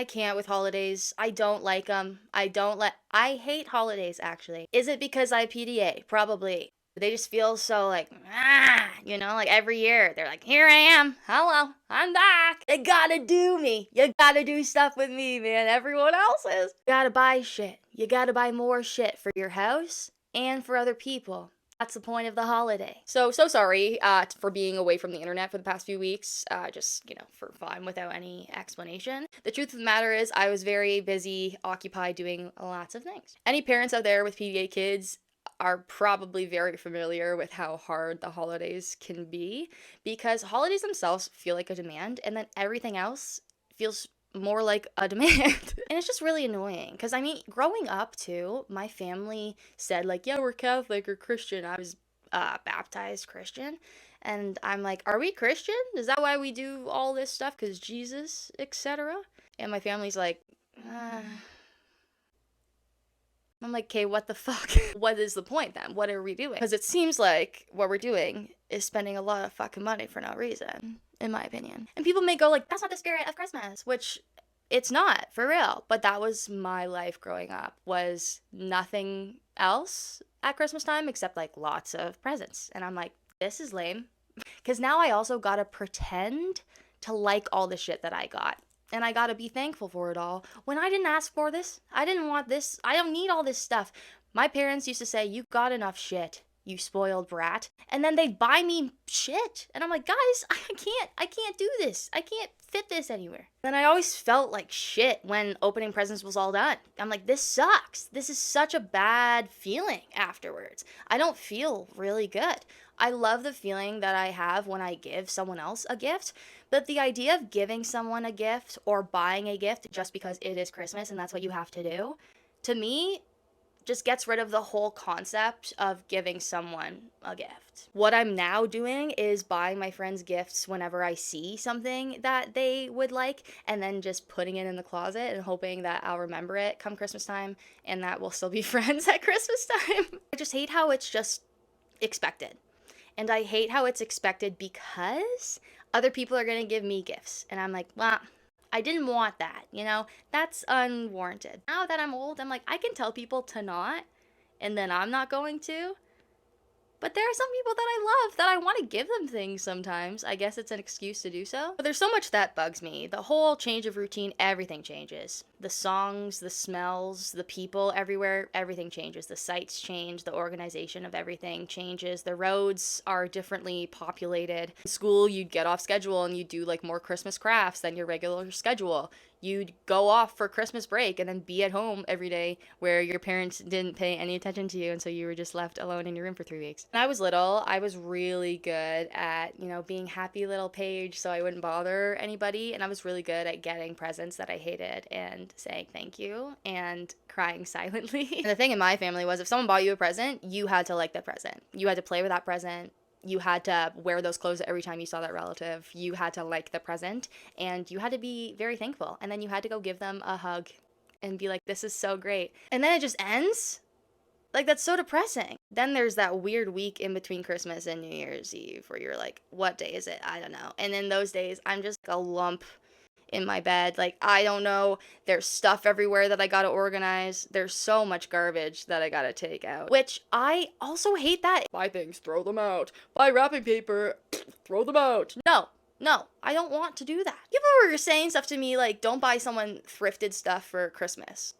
I can't with holidays. I don't like them. I hate holidays, actually. Is it because I PDA? Probably. They just feel so like, like every year they're like, here I am. Hello, I'm back. You gotta do me. You gotta do stuff with me, man. Everyone else is. You gotta buy shit. You gotta buy more shit for your house and for other people. That's the point of the holiday. So sorry for being away from the internet for the past few weeks, just, for fun without any explanation. The truth of the matter is I was very busy, occupied doing lots of things. Any parents out there with PDA kids are probably very familiar with how hard the holidays can be, because holidays themselves feel like a demand, and then everything else feels more like a demand. And it's just really annoying because growing up too, my family said like, yeah, we're Catholic or Christian. I was baptized Christian, and I'm like, are we Christian? Is that why we do all this stuff? Because Jesus, etc. And my family's like, I'm like, okay, what the fuck? What is the point then? What are we doing? Because it seems like what we're doing is spending a lot of fucking money for no reason, in my opinion. And people may go like, that's not the spirit of Christmas, which it's not, for real. But that was my life growing up, was nothing else at Christmas time except like lots of presents. And I'm like, this is lame. Because now I also gotta pretend to like all the shit that I got. And I gotta be thankful for it all when I didn't ask for this. I didn't want this. I don't need all this stuff. My parents used to say, you got enough shit, you spoiled brat. And then they'd buy me shit. And I'm like, guys, I can't do this. I can't fit this anywhere. And I always felt like shit when opening presents was all done. I'm like, this sucks. This is such a bad feeling afterwards. I don't feel really good. I love the feeling that I have when I give someone else a gift, but the idea of giving someone a gift or buying a gift just because it is Christmas and that's what you have to do, to me, just gets rid of the whole concept of giving someone a gift. What I'm now doing is buying my friends gifts whenever I see something that they would like, and then just putting it in the closet and hoping that I'll remember it come Christmas time and that we'll still be friends at Christmas time. I just hate how it's just expected. And I hate how it's expected because other people are going to give me gifts. And I'm like, well, I didn't want that, That's unwarranted. Now that I'm old, I'm like, I can tell people to not, and then I'm not going to. But there are some people that I love that I want to give them things sometimes. I guess it's an excuse to do so. But there's so much that bugs me. The whole change of routine, everything changes. The songs, the smells, the people everywhere, everything changes. The sights change, the organization of everything changes. The roads are differently populated. In school, you'd get off schedule and you'd do like more Christmas crafts than your regular schedule. You'd go off for Christmas break and then be at home every day where your parents didn't pay any attention to you, and so you were just left alone in your room for 3 weeks. When I was little, I was really good at, being happy little Paige so I wouldn't bother anybody, and I was really good at getting presents that I hated and saying thank you and crying silently. And the thing in my family was if someone bought you a present, you had to like the present. You had to play with that present. You had to wear those clothes every time you saw that relative. You had to like the present, and you had to be very thankful. And then you had to go give them a hug and be like, this is so great. And then it just ends? Like, that's so depressing. Then there's that weird week in between Christmas and New Year's Eve where you're like, what day is it? I don't know. And in those days, I'm just a lump in my bed. Like, I don't know. There's stuff everywhere that I gotta organize. There's so much garbage that I gotta take out. Which I also hate that. Buy things, throw them out. Buy wrapping paper, throw them out. No, I don't want to do that. People were saying stuff to me like, don't buy someone thrifted stuff for Christmas.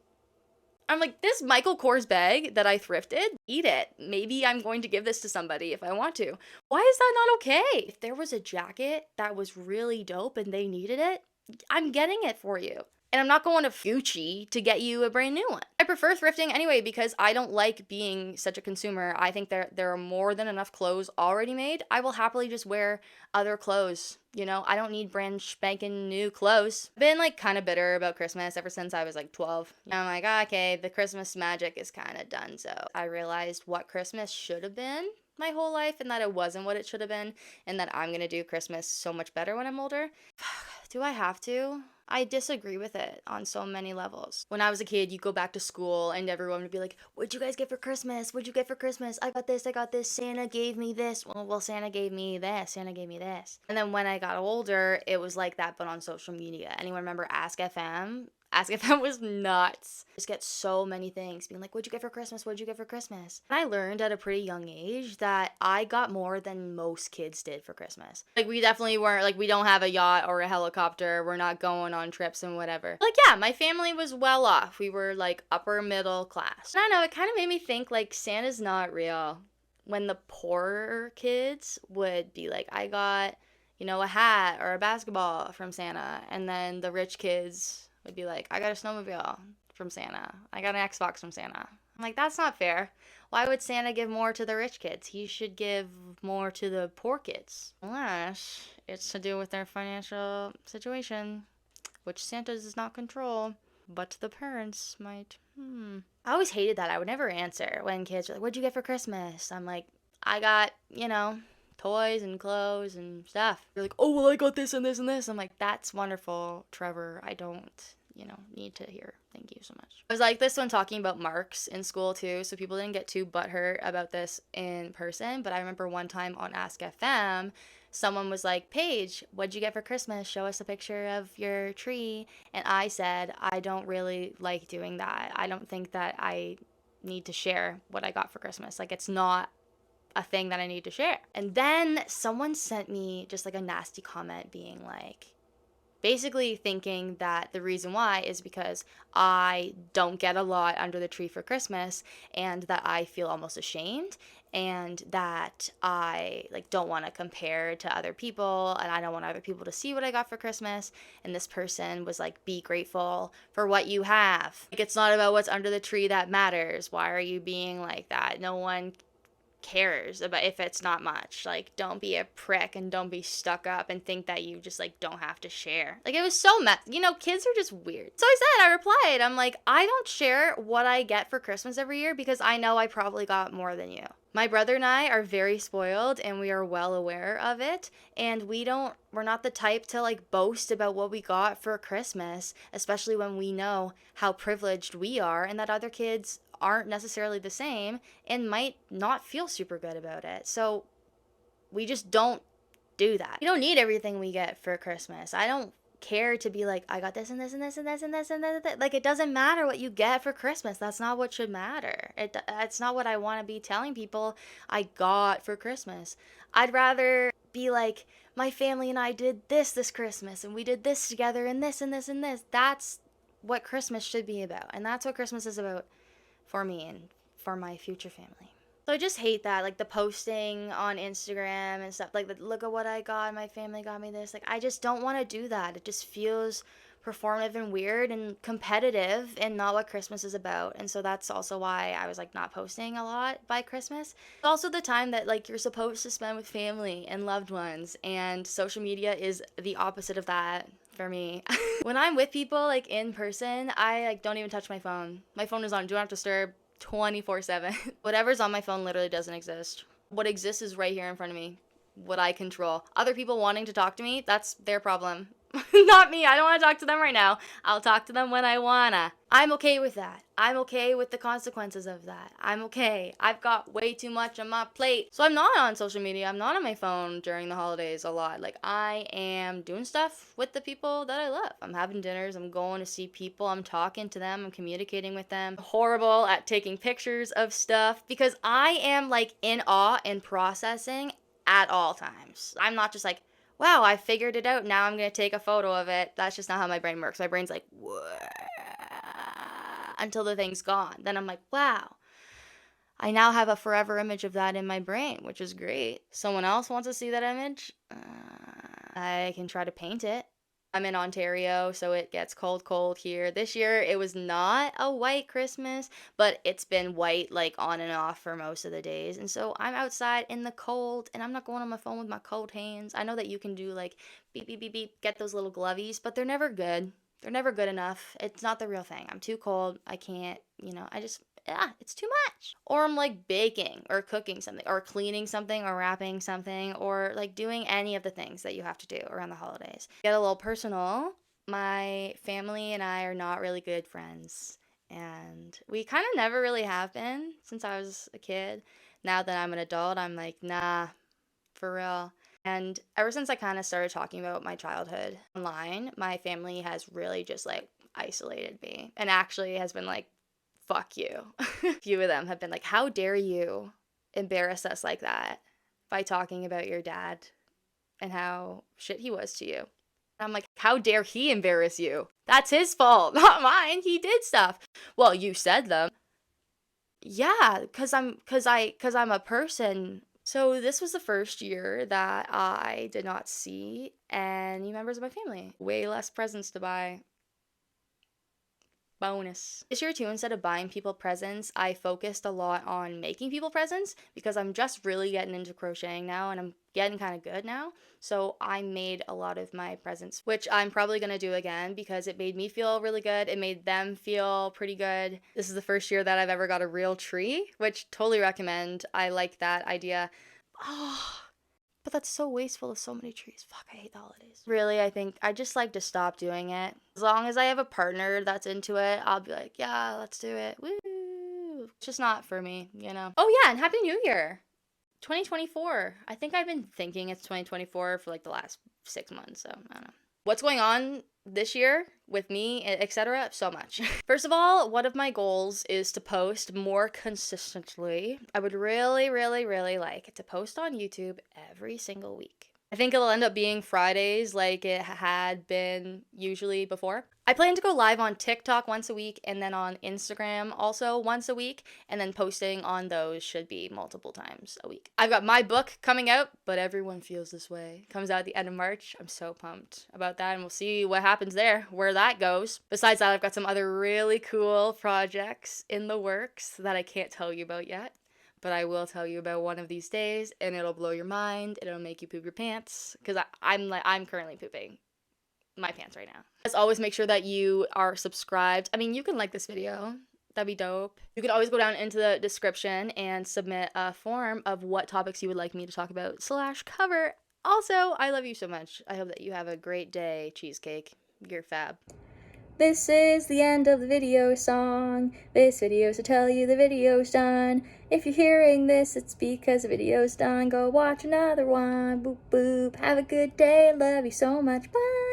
I'm like, this Michael Kors bag that I thrifted, eat it. Maybe I'm going to give this to somebody if I want to. Why is that not okay? If there was a jacket that was really dope and they needed it, I'm getting it for you. And I'm not going to Gucci to get you a brand new one. I prefer thrifting anyway because I don't like being such a consumer. I think there are more than enough clothes already made. I will happily just wear other clothes. I don't need brand spanking new clothes. I've been like kind of bitter about Christmas ever since I was like 12. I'm like, okay, the Christmas magic is kind of done. So I realized what Christmas should have been my whole life and that it wasn't what it should have been and that I'm gonna do Christmas so much better when I'm older. Do I have to? I disagree with it on so many levels. When I was a kid, you go back to school and everyone would be like, what'd you guys get for Christmas? What'd you get for Christmas? I got this, Santa gave me this. Well, Santa gave me this, Santa gave me this. And then when I got older, it was like that, but on social media. Anyone remember Ask FM? Ask FM was nuts. Just get so many things being like, what'd you get for Christmas? What'd you get for Christmas? And I learned at a pretty young age that I got more than most kids did for Christmas. Like, we definitely weren't, like, we don't have a yacht or a helicopter. We're not going on trips and whatever. Like, yeah, my family was well off. We were, like, upper middle class. I don't know, it kind of made me think, like, Santa's not real. When the poorer kids would be like, I got, you know, a hat or a basketball from Santa. And then the rich kids would be like, I got a snowmobile from Santa. I got an Xbox from Santa. I'm like, that's not fair. Why would Santa give more to the rich kids? He should give more to the poor kids. Unless it's to do with their financial situation, which Santa does not control, but the parents might. I always hated that. I would never answer when kids were like, what'd you get for Christmas? I'm like, I got, you know, toys and clothes and stuff. They're like, oh, well, I got this and this and this. I'm like, that's wonderful, Trevor. I don't, you know, need to hear. Thank you so much. I was like this when talking about marks in school too, so people didn't get too butthurt about this in person. But I remember one time on Ask FM, someone was like, Paige, what'd you get for Christmas? Show us a picture of your tree. And I said, I don't really like doing that. I don't think that I need to share what I got for Christmas. Like, it's not a thing that I need to share. And then someone sent me just like a nasty comment being like, basically thinking that the reason why is because I don't get a lot under the tree for Christmas and that I feel almost ashamed and that I like don't want to compare to other people and I don't want other people to see what I got for Christmas. And this person was like, be grateful for what you have. Like, it's not about what's under the tree that matters. Why are you being like that? No one cares about if it's not much. Like, don't be a prick and don't be stuck up and think that you just like don't have to share. Like, it was so you know, kids are just weird. So I replied, I'm like, I don't share what I get for Christmas every year because I know I probably got more than you. My brother and I are very spoiled and we are well aware of it, and we're not the type to like boast about what we got for Christmas, especially when we know how privileged we are and that other kids aren't necessarily the same and might not feel super good about it. So we just don't do that. We don't need everything we get for Christmas. I don't care to be like, I got this and this and this and this and this and this. Like, it doesn't matter what you get for Christmas. That's not what should matter. That's not what I want to be telling people I got for Christmas. I'd rather be like, my family and I did this Christmas and we did this together and this and this and this. That's what Christmas should be about. And that's what Christmas is about for me and for my future family. So I just hate that, like the posting on Instagram and stuff, like, look at what I got, my family got me this. Like, I just don't want to do that. It just feels performative and weird and competitive and not what Christmas is about. And so that's also why I was like not posting a lot by Christmas. It's also the time that like you're supposed to spend with family and loved ones, and social media is the opposite of that for me. When I'm with people like in person, I like don't even touch my phone. My phone is on do not disturb 24/7. Whatever's on my phone literally doesn't exist. What exists is right here in front of me. What I control. Other people wanting to talk to me, that's their problem. Not me. I don't want to talk to them right now. I'll talk to them when I wanna. I'm okay with that. I'm okay with the consequences of that. I'm okay. I've got way too much on my plate. So I'm not on social media. I'm not on my phone during the holidays a lot. Like, I am doing stuff with the people that I love. I'm having dinners. I'm going to see people. I'm talking to them. I'm communicating with them. I'm horrible at taking pictures of stuff because I am like in awe and processing at all times. I'm not just like, wow, I figured it out. Now I'm going to take a photo of it. That's just not how my brain works. My brain's like, what? Until the thing's gone. Then I'm like, wow, I now have a forever image of that in my brain, which is great. Someone else wants to see that image? I can try to paint it. I'm in Ontario, so it gets cold here. This year, it was not a white Christmas, but it's been white, like, on and off for most of the days. And so I'm outside in the cold, and I'm not going on my phone with my cold hands. I know that you can do, like, beep, beep, beep, beep, get those little glovies, but they're never good. They're never good enough. It's not the real thing. I'm too cold. I can't, it's too much. Or I'm like baking or cooking something or cleaning something or wrapping something or like doing any of the things that you have to do around the holidays. Get a little personal. My family and I are not really good friends, and we kind of never really have been since I was a kid. Now that I'm an adult, I'm like, nah, for real. And ever since I kind of started talking about my childhood online, my family has really just like isolated me and actually has been like, fuck you. A few of them have been like, how dare you embarrass us like that by talking about your dad and how shit he was to you. And I'm like, how dare he embarrass you? That's his fault, not mine. He did stuff. Well, you said them. Yeah, cuz I'm a person. So this was the first year that I did not see any members of my family. Way less presents to buy. Bonus. This year too, instead of buying people presents, I focused a lot on making people presents because I'm just really getting into crocheting now and I'm getting kind of good now. So I made a lot of my presents, which I'm probably going to do again because it made me feel really good. It made them feel pretty good. This is the first year that I've ever got a real tree, which totally recommend. I like that idea. Oh, but that's so wasteful of so many trees. Fuck, I hate the holidays. Really, I think I just like to stop doing it. As long as I have a partner that's into it, I'll be like, yeah, let's do it. Woo! It's just not for me, you know? Oh yeah, and Happy New Year! 2024. I think I've been thinking it's 2024 for like the last 6 months, so I don't know. What's going on this year with me, etc.? So much. First of all, one of my goals is to post more consistently. I would really, really, really like to post on YouTube every single week. I think it'll end up being Fridays like it had been usually before. I plan to go live on TikTok once a week and then on Instagram also once a week, and then posting on those should be multiple times a week. I've got my book coming out, But Everyone Feels This Way. Comes out at the end of March. I'm so pumped about that, and we'll see what happens there, where that goes. Besides that, I've got some other really cool projects in the works that I can't tell you about yet. But I will tell you about one of these days, and it'll blow your mind. It'll make you poop your pants, because I'm currently pooping my pants right now. As always, make sure that you are subscribed. I mean, you can like this video. That'd be dope. You can always go down into the description and submit a form of what topics you would like me to talk about / cover. Also, I love you so much. I hope that you have a great day, Cheesecake. You're fab. This is the end of the video song. This video's to tell you the video's done. If you're hearing this, it's because the video's done. Go watch another one. Boop, boop. Have a good day. Love you so much. Bye.